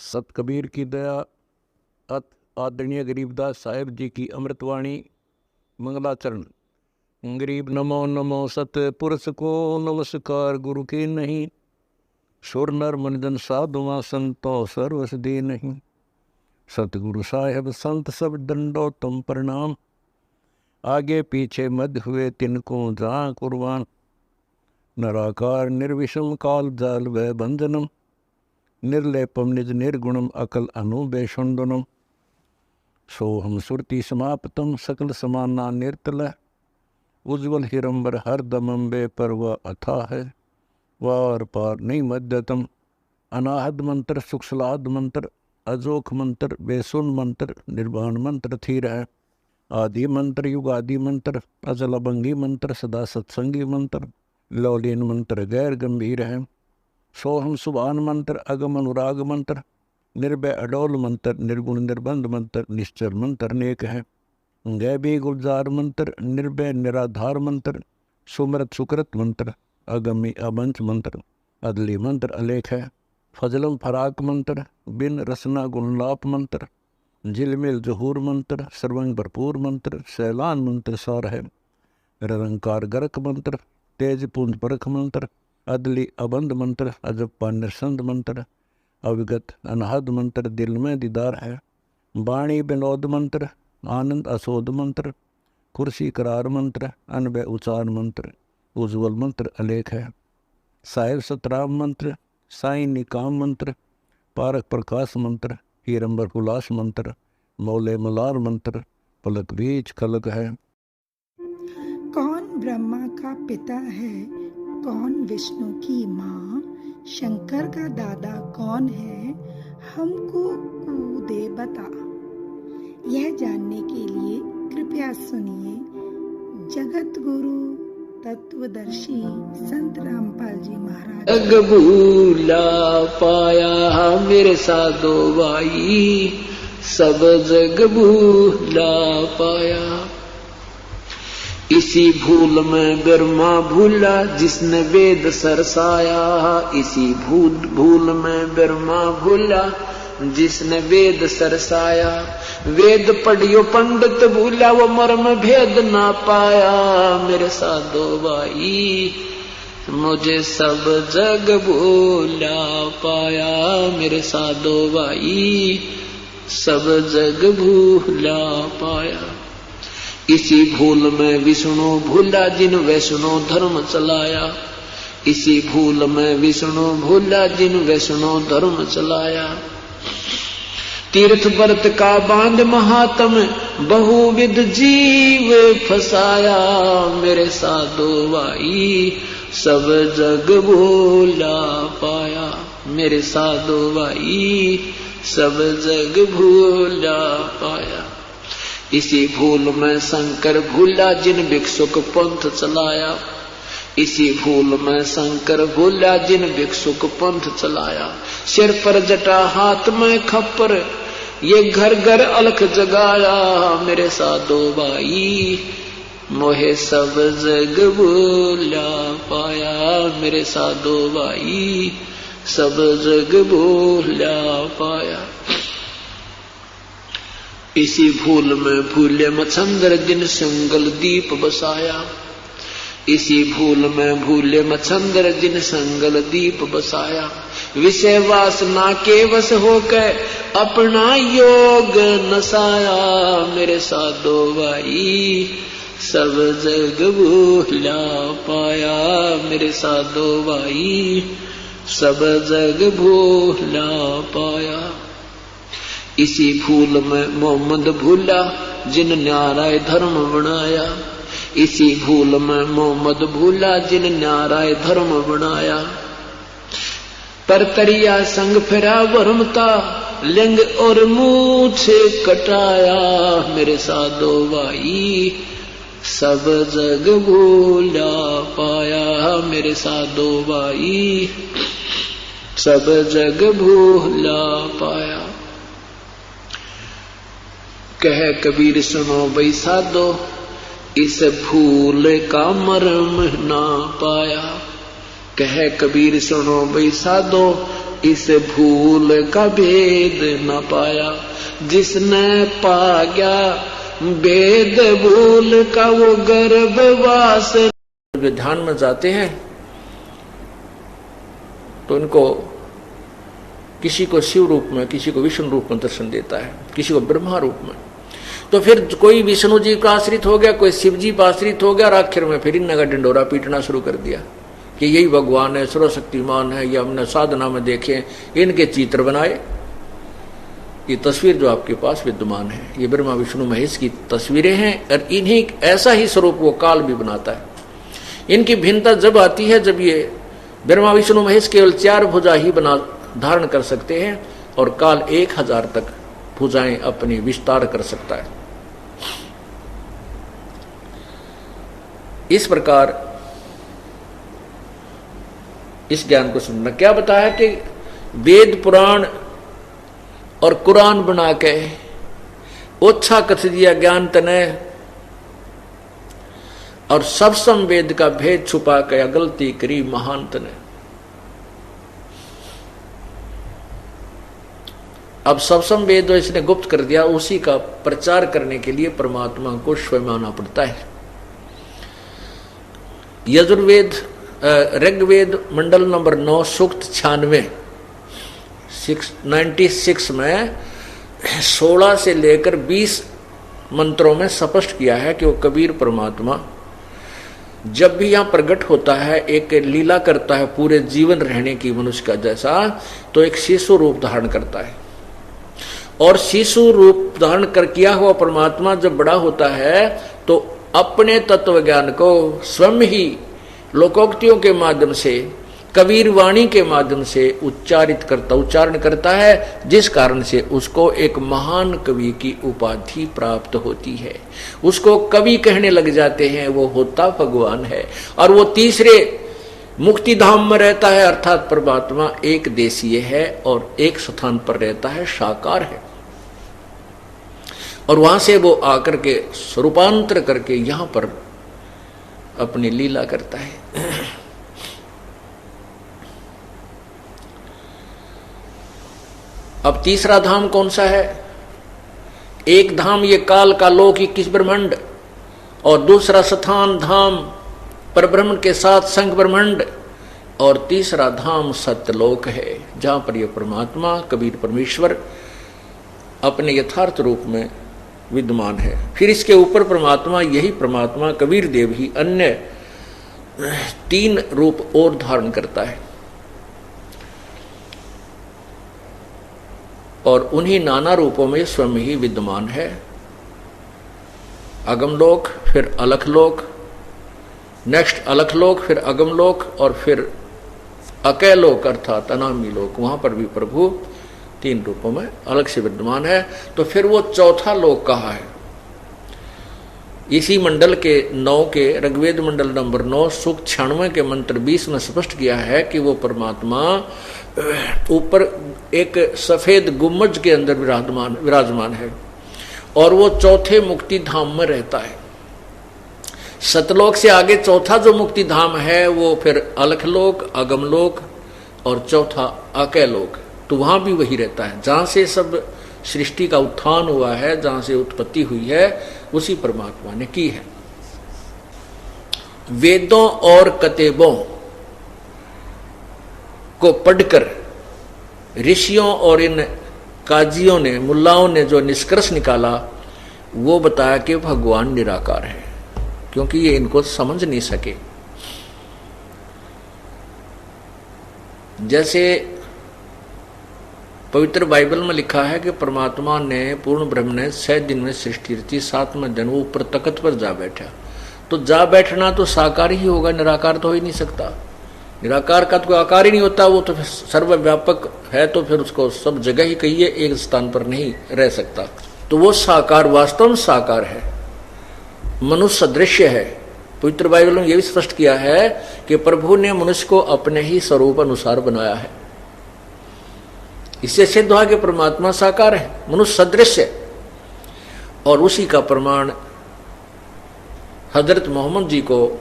सत कबीर की दया अत आदरणीय गरीबदास साहेब जी की अमृतवाणी मंगलाचरण। गरीब नमो नमो सत पुरुष को नमस्कार गुरु के नहीं, सुर नर मनजन साधुआ संतो सर्वस दे नहीं। सतगुरु साहेब संत सब दंडो तुम प्रणाम, आगे पीछे मध्य हुए तिनको जहाँ कुर्बान। नराकार निर्विषम काल जाल व बंधनम, निर्लेपम निज निर्गुणम अकल अनुबेषुंडनम। सोहम सुरति समाप्तम सकल समाना निर्तल, उज्ज्वल हिरंबर हर दमंबे पर वह अथा है, वार पार नहीं मध्यतम। अनाहद मंत्र सुखसलाद मंत्र, अजोख मंत्र बेसुन मंत्र, निर्वाण मंत्र थीर है। आदि मंत्र युगादि मंत्र, अजल अभंगी मंत्र सदा सत्संगी मंत्र, लौलीन मंत्र गैर गंभीर है। सोहम सुभान मंत्र अगम अनुराग मंत्र, निर्भय अडोल मंत्र निर्गुण निर्बंध मंत्र, निश्चर मंत्र अनेक है। गैबी गुलजार मंत्र, निर्भय निराधार मंत्र, सुमरत सुकृत मंत्र, अगमी अबंच मंत्र, अदली मंत्र अलेख है। फजलम फराक मंत्र, बिन रसना गुणलाप मंत्र, झिलमिल जहूर मंत्र, सर्वंग भरपूर मंत्र, सैलान मंत्र सार है। निरंकार गरक मंत्र, तेज पुंज परख मंत्र, अदली अबंध मंत्र, अजप्पा निरसंद मंत्र, अविगत अनहद मंत्र, दिल में दीदार है। वाणी विनोद मंत्र, आनंद असोद मंत्र, कुर्सी करार मंत्र, अनबय उचार मंत्र, उज्ज्वल मंत्र अलेख है। साहिब सतराम मंत्र, साई निकाम मंत्र, पारक प्रकाश मंत्र, हीरंबर हुलास मंत्र, मौले मलार मंत्र, पलक बीज खलक है। कौन ब्रह्मा का पिता है, कौन विष्णु की माँ, शंकर का दादा कौन है, हमको दे बता। यह जानने के लिए कृपया सुनिए जगत गुरु तत्वदर्शी संत रामपाल जी महाराज। जग भूला पाया मेरे साधो भाई, सब जग भूला पाया। इसी भूल में ब्रह्मा भूला जिसने वेद सरसाया, इसी भूल में ब्रह्मा भूला जिसने वेद सरसाया। वेद पढ़ियो पंडित भूला, वो मर्म भेद ना पाया। मेरे साधो भाई मुझे सब जग भूला पाया, मेरे साधो भाई सब जग भूला पाया। इसी भूल में विष्णु भूला जिन वैष्णो धर्म चलाया, इसी भूल में विष्णु भूला जिन वैष्णो धर्म चलाया। तीर्थ व्रत का बांध महात्म बहुविध जीव फसाया, मेरे साधो भाई सब जग भूला पाया। मेरे साधो भाई सब जग भूला पाया। इसी भूल में शंकर भूला जिन भिक्षुक पंथ चलाया, इसी भूल में शंकर भूला जिन भिक्षुक पंथ चलाया। सिर पर जटा हाथ में खप्पर, ये घर घर अलख जगाया। मेरे साधो भाई मोहे सब जग भूला पाया, मेरे साधो भाई सब जग भूला पाया। इसी भूल में भूले मच्छंदर जिन संगल दीप बसाया, इसी भूल में भूले मच्छंदर जिन संगल दीप बसाया। विषय वासना के वश होकर अपना योग नसाया, मेरे साधो भाई सब जग भूला पाया। मेरे साधो भाई सब जग भूला पाया। इसी भूल में मोहम्मद भूला जिन न्याराय धर्म बनाया, इसी भूल में मोहम्मद भूला जिन न्याराय धर्म बनाया। पर तरिया संग फिरा वर्मता, लिंग और मूछ कटाया। मेरे साधो भाई सब जग भूला पाया, मेरे साधो भाई सब जग भूला पाया। कह कबीर सुनो भाई साधो, इस भूल का मर्म ना पाया। कह कबीर सुनो भाई साधो, इस भूल का भेद न पाया। जिसने पा गया भेद भूल का वो गर्भवास। जो ध्यान में जाते हैं तो इनको किसी को शिव रूप में, किसी को विष्णु रूप में दर्शन देता है, किसी को ब्रह्मा रूप में। तो फिर कोई विष्णु जी का आश्रित हो गया, कोई शिव जी का आश्रित हो गया, और आखिर में फिर इनका डंडोरा पीटना शुरू कर दिया कि यही भगवान है, सर्वशक्तिमान है, ये हमने साधना में देखे, इनके चित्र बनाए। ये तस्वीर जो आपके पास विद्यमान है, ये ब्रह्मा विष्णु महेश की तस्वीरें हैं, और इन्हीं ऐसा ही स्वरूप वो काल भी बनाता है। इनकी भिन्नता जब आती है जब ये ब्रह्मा विष्णु महेश केवल 4 भुजा ही बना धारण कर सकते हैं, और काल 1000 तक भुजाएं अपनी विस्तार कर सकता है। इस प्रकार इस ज्ञान को सुनना। क्या बताया कि वेद पुराण और कुरान बना के ओछा कथ दिया ज्ञान तने, और सब संवेद का भेद छुपा के गलती करी महानत ने। अब सब संवेद इसने गुप्त कर दिया, उसी का प्रचार करने के लिए परमात्मा को स्वयं आना पड़ता है। यजुर्वेद ऋग्वेद मंडल नंबर 9 सूक्त 96 में 16 से लेकर 20 मंत्रों में स्पष्ट किया है कि वो कबीर परमात्मा जब भी यहां प्रकट होता है, एक लीला करता है पूरे जीवन रहने की मनुष्य का जैसा, तो एक शिशु रूप धारण करता है। और शिशु रूप धारण कर किया हुआ परमात्मा जब बड़ा होता है तो अपने तत्व ज्ञान को स्वयं ही लोकोक्तियों के माध्यम से, कबीर वाणी के माध्यम से उच्चारण करता है, जिस कारण से उसको एक महान कवि की उपाधि प्राप्त होती है। उसको कवि कहने लग जाते हैं, वो होता भगवान है। और वो तीसरे मुक्ति धाम में रहता है, अर्थात परमात्मा एक देशीय है और एक स्थान पर रहता है, साकार है। और वहां से वो आकर के स्वरूपांतर करके यहां पर अपनी लीला करता है। अब तीसरा धाम कौन सा है? एक धाम ये काल का लोक 21 ब्रह्मांड, और दूसरा स्थान धाम परब्रह्म के साथ संग ब्रह्मांड, और तीसरा धाम सत्यलोक है, जहां पर यह परमात्मा कबीर परमेश्वर अपने यथार्थ रूप में विद्यमान है। फिर इसके ऊपर परमात्मा, यही परमात्मा कबीर देव ही अन्य 3 रूप और धारण करता है, और उन्हीं नाना रूपों में स्वयं ही विद्यमान है। अगमलोक, फिर अलखलोक, नेक्स्ट अलखलोक, फिर अगमलोक, और फिर अकैलोक अर्थात अनामी लोक, वहां पर भी प्रभु 3 रूपों में अलग से विद्यमान है। तो फिर वो चौथा लोक कहाँ है? इसी मंडल के 9 के ऋग्वेद मंडल नंबर 9 सूक्त 96 के मंत्र 20 में स्पष्ट किया है कि वो परमात्मा ऊपर एक सफेद गुम्बज के अंदर विराजमान है, और वो चौथे मुक्ति धाम में रहता है। सतलोक से आगे चौथा जो मुक्ति धाम है वो फिर अलखलोक, अगमलोक, और चौथा अकैलोक। तो वहां भी वही रहता है जहां से सब सृष्टि का उत्थान हुआ है, जहां से उत्पत्ति हुई है, उसी परमात्मा ने की है। वेदों और कतेबों को पढ़कर ऋषियों और इन काजियों ने, मुल्लाओं ने जो निष्कर्ष निकाला, वो बताया कि भगवान निराकार है, क्योंकि ये इनको समझ नहीं सके। जैसे पवित्र बाइबल में लिखा है कि परमात्मा ने, पूर्ण ब्रह्म ने 6 दिन में सृष्टि रची, 7वें दिन वो ऊपर तख्त पर जा बैठा। तो जा बैठना तो साकार ही होगा, निराकार तो हो ही नहीं सकता। निराकार का तो कोई आकार ही नहीं होता, वो तो फिर सर्वव्यापक है, तो फिर उसको सब जगह ही कहिए, एक स्थान पर नहीं रह सकता। तो वो साकार वास्तव में साकार है, मनुष्य सदृश्य है। पवित्र बाइबल में यह भी स्पष्ट किया है कि प्रभु ने मनुष्य को अपने ही स्वरूप अनुसार बनाया है। इससे सिद्ध हुआ कि परमात्मा साकार है, मनुष्य सदृश्य है। और उसी का प्रमाण हजरत मोहम्मद जी को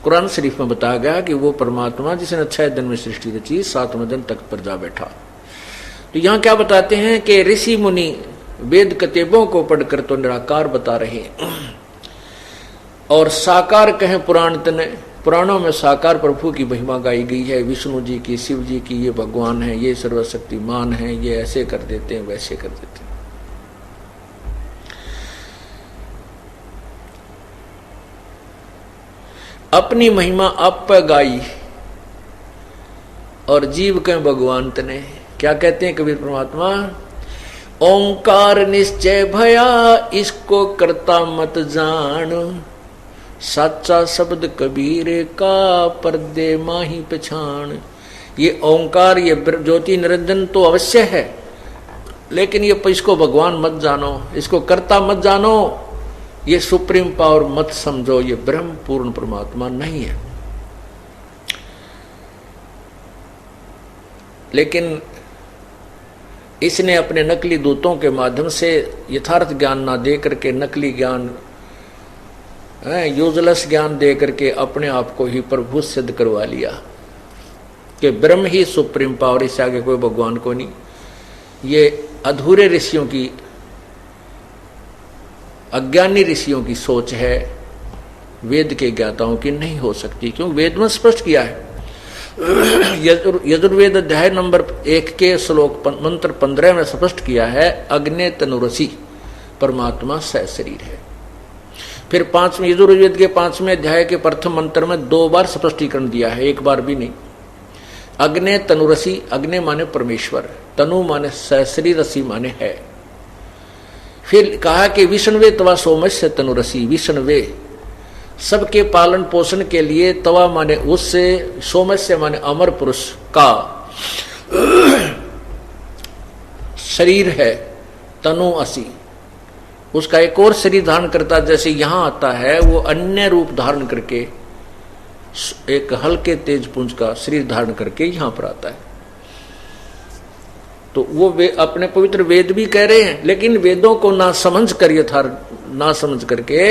कुरान शरीफ में बताया गया कि वो परमात्मा जिसने 6 दिन में सृष्टि रची, 7वें दिन तख्त पर जा बैठा। तो यहाँ क्या बताते हैं कि ऋषि मुनि वेद कतेबों को पढ़कर तो निराकार बता रहे हैं, और साकार कहें पुराण तने, पुराणों में साकार प्रभु की महिमा गाई गई है, विष्णु जी की, शिव जी की, ये भगवान है, ये सर्वशक्तिमान है, ये ऐसे कर देते हैं, वैसे कर देते हैं। अपनी महिमा आप पे गाई और जीव के भगवान तने। क्या कहते हैं कबीर परमात्मा? ओंकार निश्चय भया इसको करता मत जान, साचा शब्द कबीर का पर्दे माही पहचान। ये ओंकार, ये ज्योति निरंजन तो अवश्य है, लेकिन ये इसको भगवान मत जानो, इसको कर्ता मत जानो, ये सुप्रीम पावर मत समझो, ये ब्रह्म पूर्ण परमात्मा नहीं है। लेकिन इसने अपने नकली दूतों के माध्यम से यथार्थ ज्ञान ना दे करके, नकली ज्ञान, यूजलेस ज्ञान दे करके अपने आप को ही प्रभु सिद्ध करवा लिया कि ब्रह्म ही सुप्रीम पावर, इससे आगे कोई भगवान को नहीं। ये अधूरे ऋषियों की, अज्ञानी ऋषियों की सोच है, वेद के ज्ञाताओं की नहीं हो सकती। क्यों? वेद में स्पष्ट किया है। यजुर्वेद अध्याय नंबर 1 के श्लोक मंत्र 15 में स्पष्ट किया है, अग्ने तनुरसी परमात्मा सशरीर है। फिर 5वें यजुर्वेद के 5वें अध्याय के प्रथम मंत्र में 2 बार स्पष्टीकरण दिया है, 1 बार भी नहीं। अग्ने तनुरसी, अग्ने माने परमेश्वर, तनु माने सशरीर, रसी माने है। फिर कहा कि विष्णुवे तवा सोमस्य तनुरसी, विष्णुवे सबके पालन पोषण के लिए, तवा माने उससे, सोमस्य माने अमर पुरुष का शरीर है, तनु असी, उसका एक और शरीर धारण करता, जैसे यहां आता है वो अन्य रूप धारण करके, एक हल्के तेज पुंज का शरीर धारण करके यहां पर आता है। तो वो वे अपने पवित्र वेद भी कह रहे हैं, लेकिन वेदों को ना समझ कर, ना समझ करके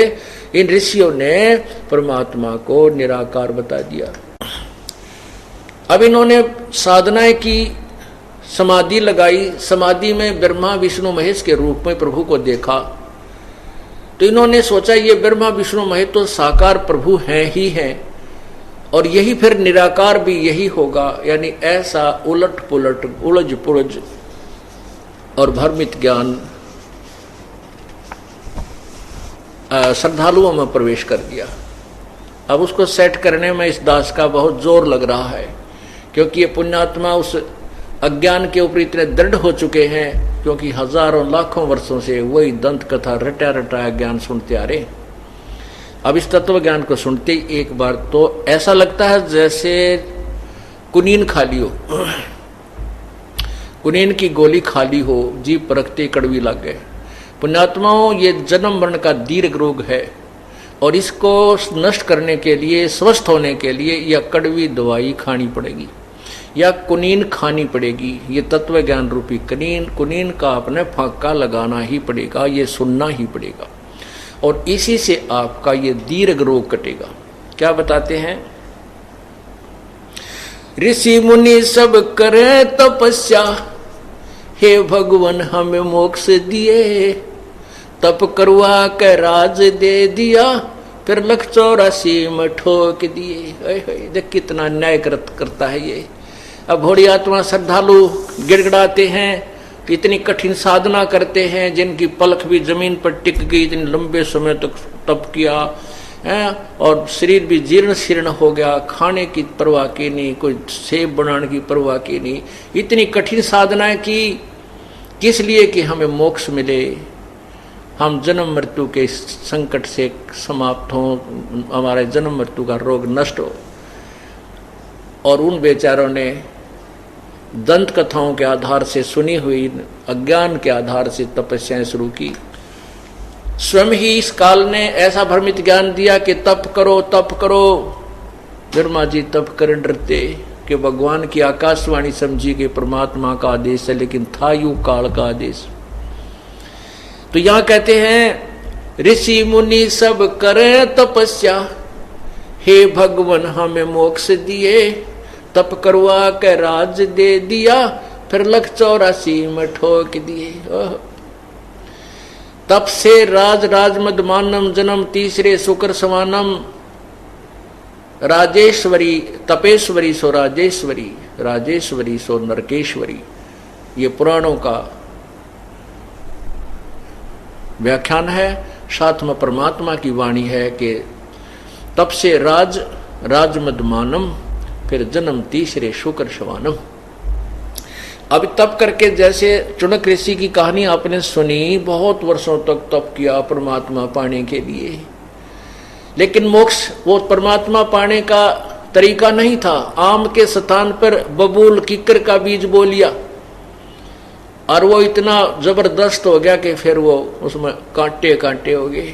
इन ऋषियों ने परमात्मा को निराकार बता दिया। अब इन्होंने साधनाएं की, समाधि लगाई, समाधि में ब्रह्मा विष्णु महेश के रूप में प्रभु को देखा। तो इन्होंने सोचा ये ब्रह्मा विष्णु महेश तो साकार प्रभु हैं ही हैं, और यही फिर निराकार भी यही होगा। यानी ऐसा उलट पुलट, उलझ पुलझ और भ्रमित ज्ञान श्रद्धालुओं में प्रवेश कर दिया। अब उसको सेट करने में इस दास का बहुत जोर लग रहा है, क्योंकि ये पुण्यात्मा उस अज्ञान के ऊपर इतने दृढ़ हो चुके हैं, क्योंकि हजारों लाखों वर्षों से वही दंत कथा रटा रटाया ज्ञान सुनते आ रहे। अब इस तत्व ज्ञान को सुनते ही एक बार तो ऐसा लगता है जैसे कुनीन खाली हो, कुनीन की गोली खाली हो, जीभ परखते कड़वी लग गए। पुण्यात्माओं, ये जन्म मरण का दीर्घ रोग है, और इसको नष्ट करने के लिए, स्वस्थ होने के लिए यह कड़वी दवाई खानी पड़ेगी या कुनीन खानी पड़ेगी। ये तत्व ज्ञान रूपी कुनीन का अपने फाका लगाना ही पड़ेगा, ये सुनना ही पड़ेगा, और इसी से आपका ये दीर्घ रोग कटेगा। क्या बताते हैं? ऋषि मुनि सब करे तपस्या, हे भगवान हमें मोक्ष दिए, तप करवा के राज दे दिया, फिर 184 में ठोक दिए। देख कितना न्याय करता है ये। अब भोड़ी आत्मा श्रद्धालु गिड़गिड़ाते हैं, इतनी कठिन साधना करते हैं, जिनकी पलक भी जमीन पर टिक गई, इतने लंबे समय तक तप किया है, और शरीर भी जीर्ण शीर्ण हो गया, खाने की परवाह की नहीं, कोई सेब बनाने की परवाह की नहीं। इतनी कठिन साधनाएं की, किस लिए? कि हमें मोक्ष मिले, हम जन्म मृत्यु के संकट से समाप्त हों, हमारे जन्म मृत्यु का रोग नष्ट हो। और उन बेचारों ने दंत कथाओं के आधार से, सुनी हुई अज्ञान के आधार से तपस्याएं शुरू की। स्वयं ही इस काल ने ऐसा भ्रमित ज्ञान दिया कि तप करो तप करो। ब्रह्मा जी तप कर डरते कि भगवान की आकाशवाणी समझी कि परमात्मा का आदेश है, लेकिन था यूं काल का आदेश। तो यहां कहते हैं ऋषि मुनि सब करे तपस्या, हे भगवान हमें मोक्ष दिए, तप करवा के राज दे दिया, फिर लख 84 में ठोक दिए। तप से राज राज मदमानम, जन्म तीसरे शुक्र समानम, राजेश्वरी तपेश्वरी सो राजेश्वरी, राजेश्वरी सो नरकेश्वरी। ये पुराणों का व्याख्यान है, साथ में परमात्मा की वाणी है कि तप से राज राज मदमानम, फिर जन्म तीसरे शुक्र शवानम। अब तप करके, जैसे चुनक ऋषि की कहानी आपने सुनी, बहुत वर्षों तक तप किया परमात्मा पाने के लिए, लेकिन मोक्ष वो परमात्मा पाने का तरीका नहीं था। आम के स्थान पर बबूल किकर का बीज बो लिया और वो इतना जबरदस्त हो गया कि फिर वो उसमें कांटे कांटे हो गए।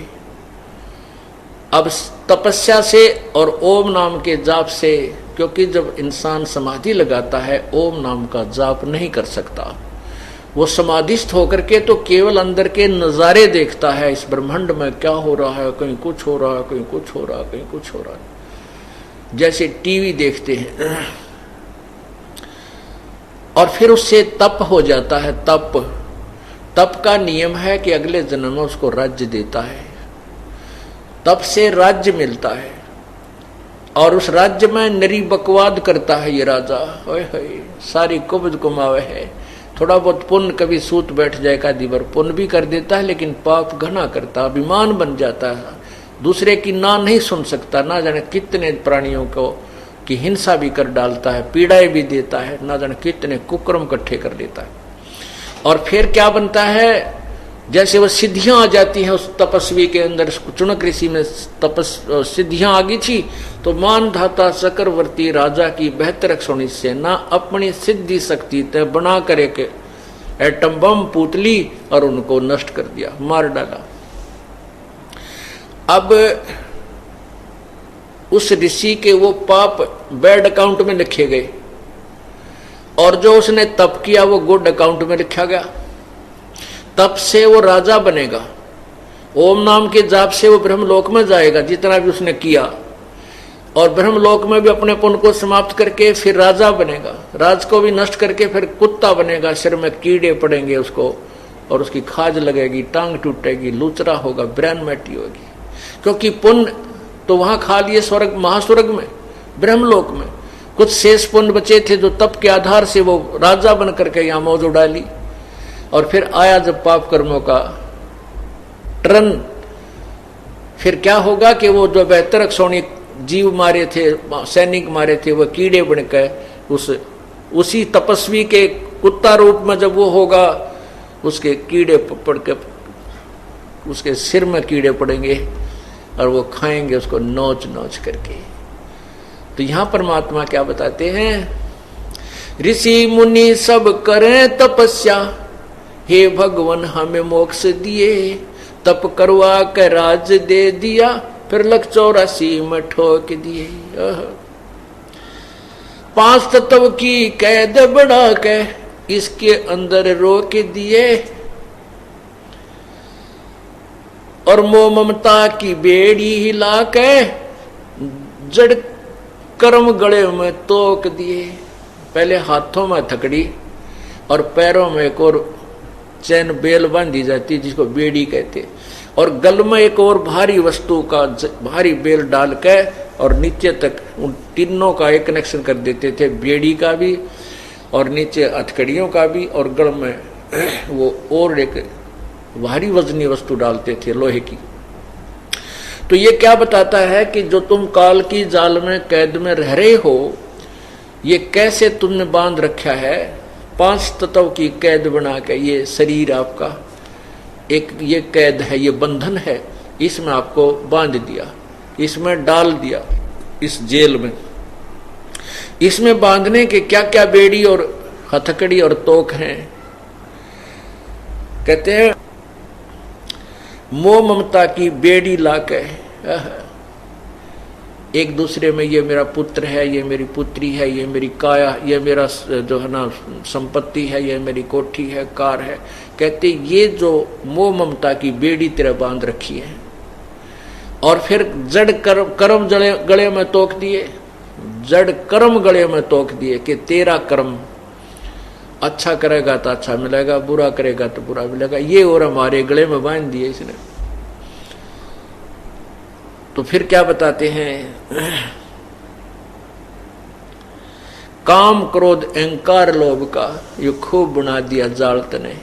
अब तपस्या से और ओम नाम के जाप से, क्योंकि जब इंसान समाधि लगाता है ओम नाम का जाप नहीं कर सकता, वो समाधिस्थ होकर के तो केवल अंदर के नजारे देखता है, इस ब्रह्मांड में क्या हो रहा है, कहीं कुछ हो रहा है, कहीं कुछ हो रहा है, कहीं कुछ हो रहा है, जैसे टीवी देखते हैं। और फिर उससे तप हो जाता है। तप का नियम है कि अगले जन्म में उसको राज्य देता है, तप से राज्य मिलता है, और उस राज्य में नरी बकवाद करता है ये राजा, सारी कुब्ज कुमावे है। थोड़ा बहुत पुण्य कभी सूत बैठ जाएगा, दिवर पुण्य भी कर देता है, लेकिन पाप घना करता, अभिमान बन जाता है, दूसरे की ना नहीं सुन सकता, ना जाने कितने प्राणियों को की हिंसा भी कर डालता है, पीड़ाएं भी देता है, ना जाने कितने कुकर्म इकट्ठे कर देता है। और फिर क्या बनता है, जैसे वो सिद्धियां आ जाती हैं उस तपस्वी के अंदर। चुनक ऋषि में सिद्धियां आ गई थी, तो मान धाता चक्रवर्ती राजा की बेहतर सोनी सेना अपनी सिद्धि शक्ति तय बना करे के एटम बम पुतली और उनको नष्ट कर दिया, मार डाला। अब उस ऋषि के वो पाप बैड अकाउंट में लिखे गए, और जो उसने तप किया वो गुड अकाउंट में लिखा गया। तप से वो राजा बनेगा, ओम नाम के जाप से वो ब्रह्मलोक में जाएगा जितना भी उसने किया, और ब्रह्मलोक में भी अपने पुण्य को समाप्त करके फिर राजा बनेगा, राज को भी नष्ट करके फिर कुत्ता बनेगा, सिर में कीड़े पड़ेंगे उसको, और उसकी खाज लगेगी, टांग टूटेगी, लूचरा होगा, ब्रेन मैटी होगी। क्योंकि पुण्य तो वहां खा लिए स्वर्ग महास्वर्ग में, ब्रह्मलोक में। कुछ शेष पुण्य बचे थे जो तप के आधार से वो राजा बन करके यहाँ मौज उड़ा ली। और फिर आया जब पाप कर्मों का टर्न, फिर क्या होगा कि वो जो बेहतर अक्षौणी जीव मारे थे, सैनिक मारे थे, वो कीड़े बनकर उसी तपस्वी के कुत्ता रूप में जब वो होगा, उसके कीड़े पड़ के उसके सिर में कीड़े पड़ेंगे और वो खाएंगे उसको नोच नोच करके। तो यहां परमात्मा क्या बताते हैं, ऋषि मुनि सब करें तपस्या, हे भगवान हमें मोक्ष दिए, तप करवा के राज दे दिया, फिर लख 84 में ठोक दिए। 5 तत्व की कैद बढ़ा के इसके अंदर रोक दिए, और मोह ममता की बेड़ी हिला के जड़ कर्म गले में तोक दिए। पहले हाथों में थकड़ी और पैरों में एक और चैन बेल बांधी जाती जिसको बेड़ी कहते, और गल में एक और भारी वस्तु का भारी बेल डाल के और नीचे तक उन तीनों का एक कनेक्शन कर देते थे, बेड़ी का भी और नीचे हथकड़ियों का भी, और गल में वो और एक भारी वजनी वस्तु डालते थे लोहे की। तो ये क्या बताता है कि जो तुम काल की जाल में कैद में रह रहे हो, ये कैसे तुमने बांध रखा है, 5 तत्व की कैद बना के। ये शरीर आपका एक ये कैद है, ये बंधन है, इसमें आपको बांध दिया, इसमें डाल दिया, इस जेल में। इसमें बांधने के क्या क्या बेड़ी और हथकड़ी और तोक हैं। कहते हैं मोह ममता की बेड़ी लाके एक दूसरे में, ये मेरा पुत्र है, ये मेरी पुत्री है, ये मेरी काया, ये मेरा जो है ना संपत्ति है, ये मेरी कोठी है, कार है। कहते ये जो मोह ममता की बेड़ी तेरा बांध रखी है, और फिर जड़ कर्म गले में तोक दिए, जड़ कर्म गले में तोक दिए कि तेरा कर्म अच्छा करेगा तो अच्छा मिलेगा, बुरा करेगा तो बुरा मिलेगा, ये और हमारे गले में बांध दिए इसने। तो फिर क्या बताते हैं, काम क्रोध अहंकार लोभ का ये खूब बना दिया जाल तने।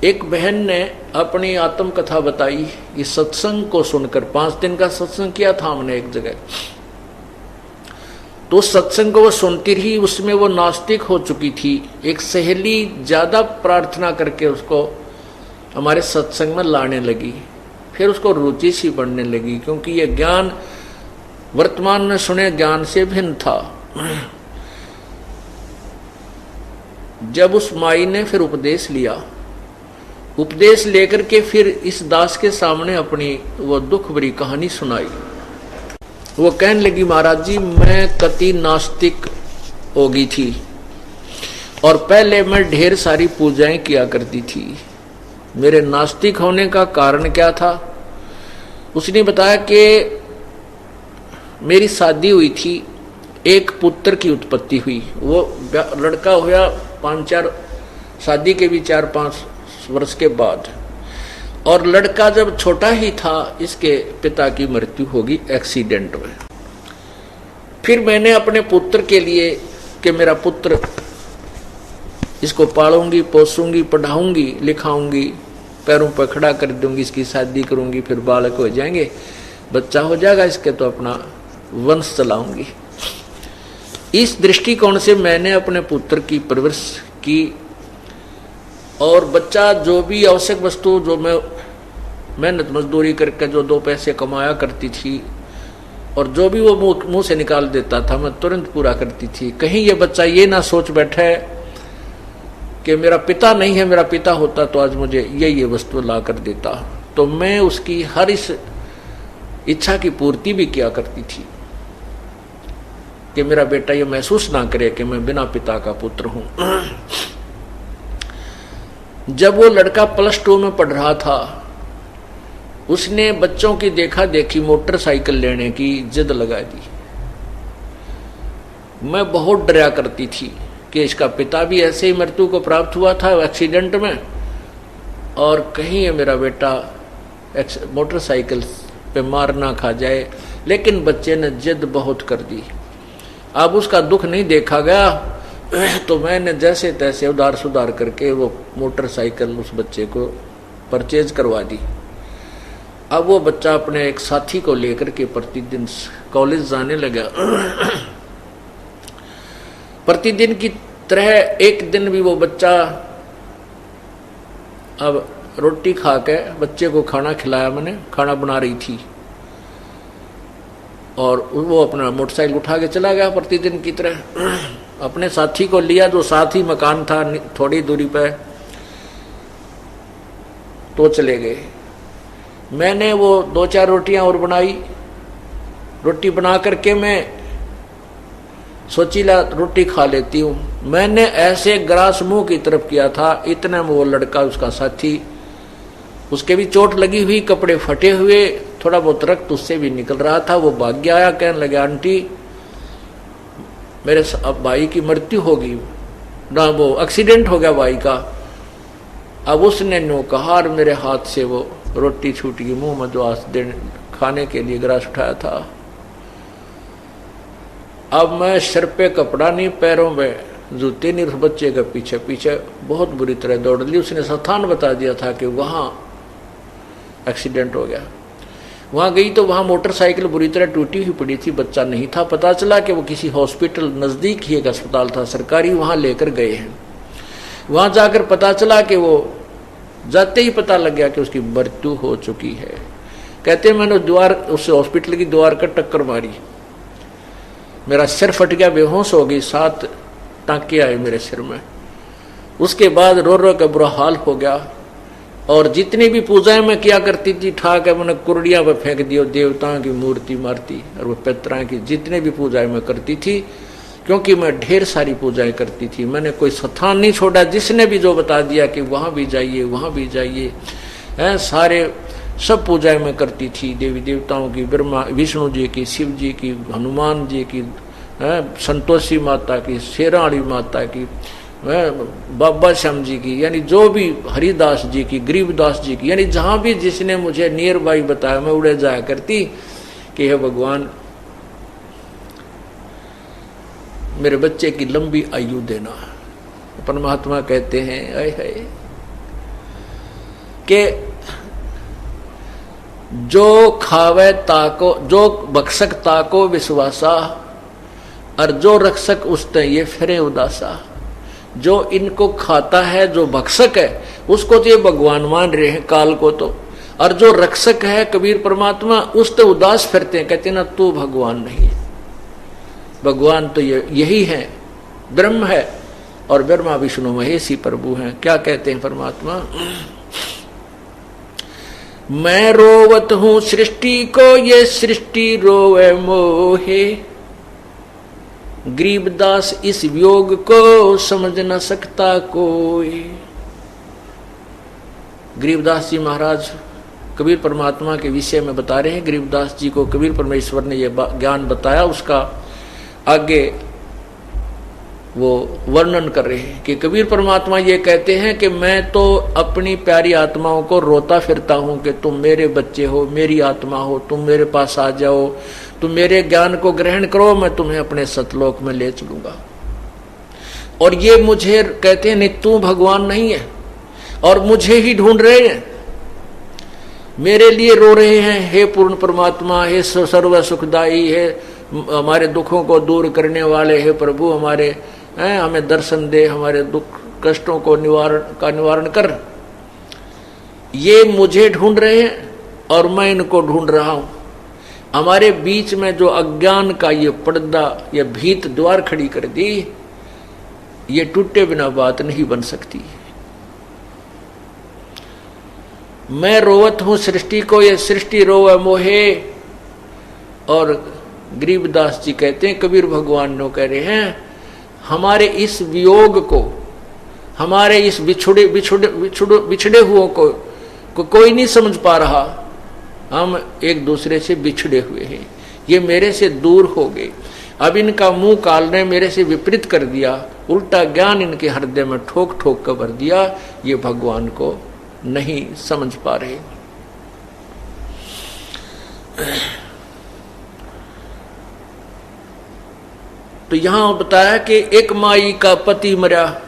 एक बहन ने अपनी आत्मकथा बताई कि सत्संग को सुनकर, 5 दिन का सत्संग किया था हमने एक जगह, तो सत्संग को वो सुनती रही, उसमें वो नास्तिक हो चुकी थी। एक सहेली ज्यादा प्रार्थना करके उसको हमारे सत्संग में लाने लगी, फिर उसको रुचि सी बढ़ने लगी, क्योंकि ये ज्ञान वर्तमान में सुने ज्ञान से भिन्न था। जब उस माई ने फिर उपदेश लिया, उपदेश लेकर के फिर इस दास के सामने अपनी वो दुख भरी कहानी सुनाई। वो कहने लगी, महाराज जी मैं कति नास्तिक हो गई थी और पहले मैं ढेर सारी पूजाएं किया करती थी। मेरे नास्तिक होने का कारण क्या था? उसने बताया कि मेरी शादी हुई थी, एक पुत्र की उत्पत्ति हुई। वो लड़का हुआ 5-4 शादी के भी 4-5 वर्ष के बाद, और लड़का जब छोटा ही था इसके पिता की मृत्यु होगी एक्सीडेंट में। फिर मैंने अपने पुत्र के लिए कि मेरा पुत्र, इसको पालूंगी पोसूंगी पढ़ाऊंगी लिखाऊंगी, पैरों पर खड़ा कर दूंगी, इसकी शादी करूंगी, फिर बालक हो जाएंगे, बच्चा हो जाएगा इसके, तो अपना वंश चलाऊंगी। इस दृष्टिकोण से मैंने अपने पुत्र की परवरिश की, और बच्चा जो भी आवश्यक वस्तु जो मैं मेहनत मजदूरी करके जो 2 पैसे कमाया करती थी, और जो भी वो मुंह से निकाल देता था मैं तुरंत पूरा करती थी। कहीं ये बच्चा ये ना सोच बैठे कि मेरा पिता नहीं है, मेरा पिता होता तो आज मुझे ये वस्तु ला कर देता। तो मैं उसकी हर इस इच्छा की पूर्ति भी किया करती थी कि मेरा बेटा ये महसूस ना करे कि मैं बिना पिता का पुत्र हूं। जब वो लड़का +2 में पढ़ रहा था, उसने बच्चों की देखा देखी मोटरसाइकिल लेने की जिद लगा दी। मैं बहुत डरा करती थी कि इसका पिता भी ऐसे ही मृत्यु को प्राप्त हुआ था एक्सीडेंट में, और कहीं ये मेरा बेटा मोटरसाइकिल पे मार ना खा जाए। लेकिन बच्चे ने जिद बहुत कर दी। अब उसका दुख नहीं देखा गया, तो मैंने जैसे तैसे उधार सुधार करके वो मोटरसाइकिल उस बच्चे को परचेज करवा दी। अब वो बच्चा अपने एक साथी को लेकर के प्रतिदिन कॉलेज जाने लगा। प्रतिदिन की तरह एक दिन भी वो बच्चा अब रोटी खा के बच्चे को खाना खिलाया, मैंने खाना बना रही थी, और वो अपना मोटरसाइकिल उठा के चला गया प्रतिदिन की तरह। अपने साथी को लिया, जो साथ ही मकान था थोड़ी दूरी पे, तो चले गए। मैंने वो 2-4 रोटियां और बनाई। रोटी बना करके मैं सोची ला रोटी खा लेती हूँ। मैंने ऐसे ग्रास मुंह की तरफ किया था, इतने में वो लड़का, उसका साथी, उसके भी चोट लगी हुई, कपड़े फटे हुए, थोड़ा बहुत रक्त उससे भी निकल रहा था। वो भाग गया, आया, कहने लगे आंटी मेरे भाई की मृत्यु होगी ना, वो एक्सीडेंट हो गया भाई का। अब उसने नो कहा, और मेरे हाथ से वो रोटी छूट गई मुंह में, जो आज दिन खाने के लिए ग्रास उठाया था। अब मैं सिर पे कपड़ा नहीं, पैरों में जूते नहीं, उस बच्चे के पीछे पीछे बहुत बुरी तरह दौड़ ली। उसने स्थान बता दिया था कि वहां एक्सीडेंट हो गया। वहां गई तो वहां मोटरसाइकिल बुरी तरह टूटी हुई पड़ी थी, बच्चा नहीं था। पता चला कि वो किसी हॉस्पिटल, नजदीक ही एक अस्पताल था सरकारी, वहां लेकर गए हैं। वहां जाकर पता चला कि वो, जाते ही पता लग गया कि उसकी मृत्यु हो चुकी है। कहते मैंने द्वार, उस हॉस्पिटल की द्वार का टक्कर मारी, मेरा सिर फट गया, बेहोश हो गई, 7 टांके आए मेरे सिर में। उसके बाद रो रो का बुरा हाल हो गया। और जितनी भी पूजाएं मैं किया करती थी, ठाक है मैंने कुर्डिया पर फेंक दियो, देवताओं की मूर्ति मारती, और वो पितरों की जितने भी पूजाएं मैं करती थी, क्योंकि मैं ढेर सारी पूजाएं करती थी। मैंने कोई स्थान नहीं छोड़ा। जिसने भी जो बता दिया कि वहां भी जाइए, वहां भी जाइए, सारे सब पूजाएं मैं करती थी, देवी देवताओं की, ब्रह्मा विष्णु जी की, शिव जी की, हनुमान जी की, संतोषी माता की, शेराणी माता की, बाबा श्याम जी की, यानी जो भी हरिदास जी की, गरीबदास जी की, यानी जहां भी जिसने मुझे नियर बाई बताया मैं उड़े जाया करती कि हे भगवान मेरे बच्चे की लंबी आयु देना। परमात्मा कहते हैं है कि जो खावे ताको, जो भक्षक ताको विश्वासा, और जो रक्षक उसते ये फिरे उदासा। जो इनको खाता है, जो भक्षक है, उसको तो ये भगवान मान रहे हैं काल को तो, और जो रक्षक है कबीर परमात्मा उस तो उदास फिरते हैं, कहते ना तू भगवान नहीं है। भगवान तो यही है, ब्रह्म है, और ब्रह्मा विष्णु महेश ही प्रभु हैं। क्या कहते हैं परमात्मा, मैं रोवत हूं सृष्टि को, ये सृष्टि रोवे मोहे। गरीबदास इस वियोग को समझ न सकता कोई। गरीबदास जी महाराज कबीर परमात्मा के विषय में बता रहे हैं। गरीबदास जी को कबीर परमेश्वर ने यह ज्ञान बताया, उसका आगे वो वर्णन कर रहे हैं कि कबीर परमात्मा ये कहते हैं कि मैं तो अपनी प्यारी आत्माओं को रोता फिरता हूं कि तुम मेरे बच्चे हो, मेरी आत्मा हो, तुम मेरे पास आ जाओ, तुम मेरे ज्ञान को ग्रहण करो, मैं तुम्हें अपने सतलोक में ले चलूंगा। और ये मुझे कहते हैं नहीं तू भगवान नहीं है, और मुझे ही ढूंढ रहे हैं, मेरे लिए रो रहे हैं, हे पूर्ण परमात्मा, हे सर्व सुखदाई, हे हमारे दुखों को दूर करने वाले, हे प्रभु हमारे हमें दर्शन दे, हमारे दुख कष्टों को निवारण कर। ये मुझे ढूंढ रहे हैं और मैं इनको ढूंढ रहा हूं। हमारे बीच में जो अज्ञान का ये पर्दा, ये भीत द्वार खड़ी कर दी, ये टूटे बिना बात नहीं बन सकती। मैं रोवत हूं सृष्टि को, ये सृष्टि रोवे मोहे। और गरीबदास जी कहते हैं, कबीर भगवान ने कह रहे हैं, हमारे इस वियोग को, हमारे इस बिछड़े हुओं को कोई नहीं समझ पा रहा। हम एक दूसरे से बिछड़े हुए हैं, ये मेरे से दूर हो गए। अब इनका मुंह काल ने मेरे से विपरीत कर दिया, उल्टा ज्ञान इनके हृदय में ठोक ठोक कर भर दिया, ये भगवान को नहीं समझ पा रहे। तो यहां बताया कि एक माई का पति मरा,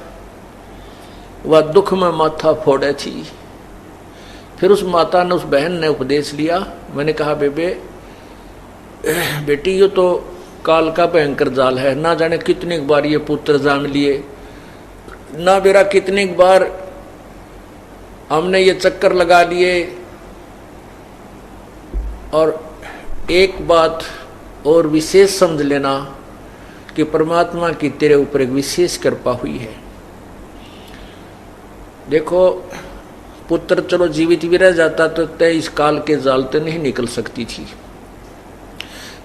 वह दुख में माथा फोड़े थी। फिर उस माता ने, उस बहन ने उपदेश लिया। मैंने कहा बेटी ये तो काल का भयंकर जाल है, ना जाने कितनी बार ये पुत्र जान लिए, ना बेरा कितनी बार हमने ये चक्कर लगा लिए। और एक बात और विशेष समझ लेना कि परमात्मा की तेरे ऊपर एक विशेष कृपा हुई है। देखो पुत्र चलो जीवित भी रह जाता तो तय इस काल के जाल से नहीं निकल सकती थी।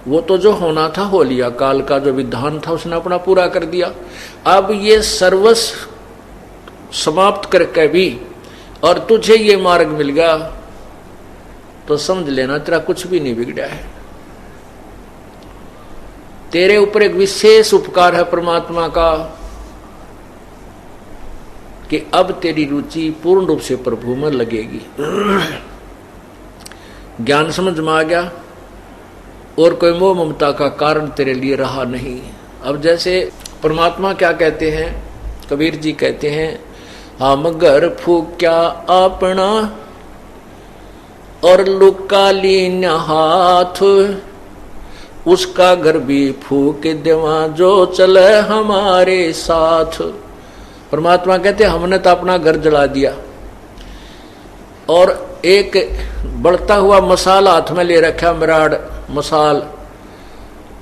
वो तो जो होना था हो लिया, काल का जो विधान था उसने अपना पूरा कर दिया। अब ये सर्वस्व समाप्त करके भी और तुझे ये मार्ग मिल गया तो समझ लेना तेरा कुछ भी नहीं बिगड़ा है। तेरे ऊपर एक विशेष उपकार है परमात्मा का कि अब तेरी रुचि पूर्ण रूप से प्रभु में लगेगी। ज्ञान समझ में आ गया और कोई मोह ममता का कारण तेरे लिए रहा नहीं। अब जैसे परमात्मा क्या कहते हैं, कबीर जी कहते हैं, हम घर फूक्या अपना और लुका लीन हाथ, उसका घर भी फूक देवा जो चले हमारे साथ। परमात्मा कहते हमने तो अपना घर जला दिया और एक बढ़ता हुआ मसाल हाथ में ले रखा, मिराड मसाल,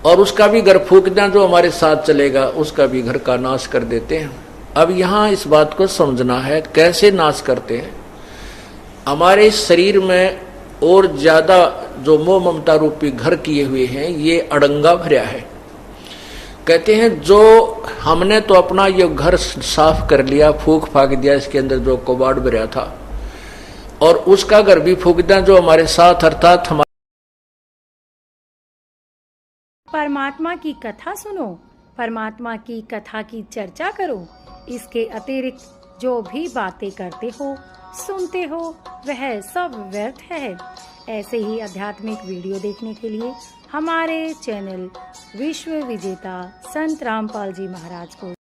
और उसका भी घर फूक दें जो हमारे साथ चलेगा, उसका भी घर का नाश कर देते हैं। अब यहाँ इस बात को समझना है कैसे नाश करते हैं। हमारे शरीर में और ज्यादा जो मोह ममता रूपी घर किए हुए हैं ये अड़ंगा भरा है। कहते हैं जो हमने तो अपना ये घर साफ कर लिया, फूक फाक दिया, इसके अंदर जो कबाड़ भरा था, और उसका घर भी फूक दें जो हमारे साथ अर्थात हमारे। परमात्मा की कथा सुनो, परमात्मा की कथा की चर्चा करो। इसके अतिरिक्त जो भी बातें करते हो, सुनते हो, वह सब व्यर्थ है। ऐसे ही आध्यात्मिक वीडियो देखने के लिए हमारे चैनल विश्व विजेता संत रामपाल जी महाराज को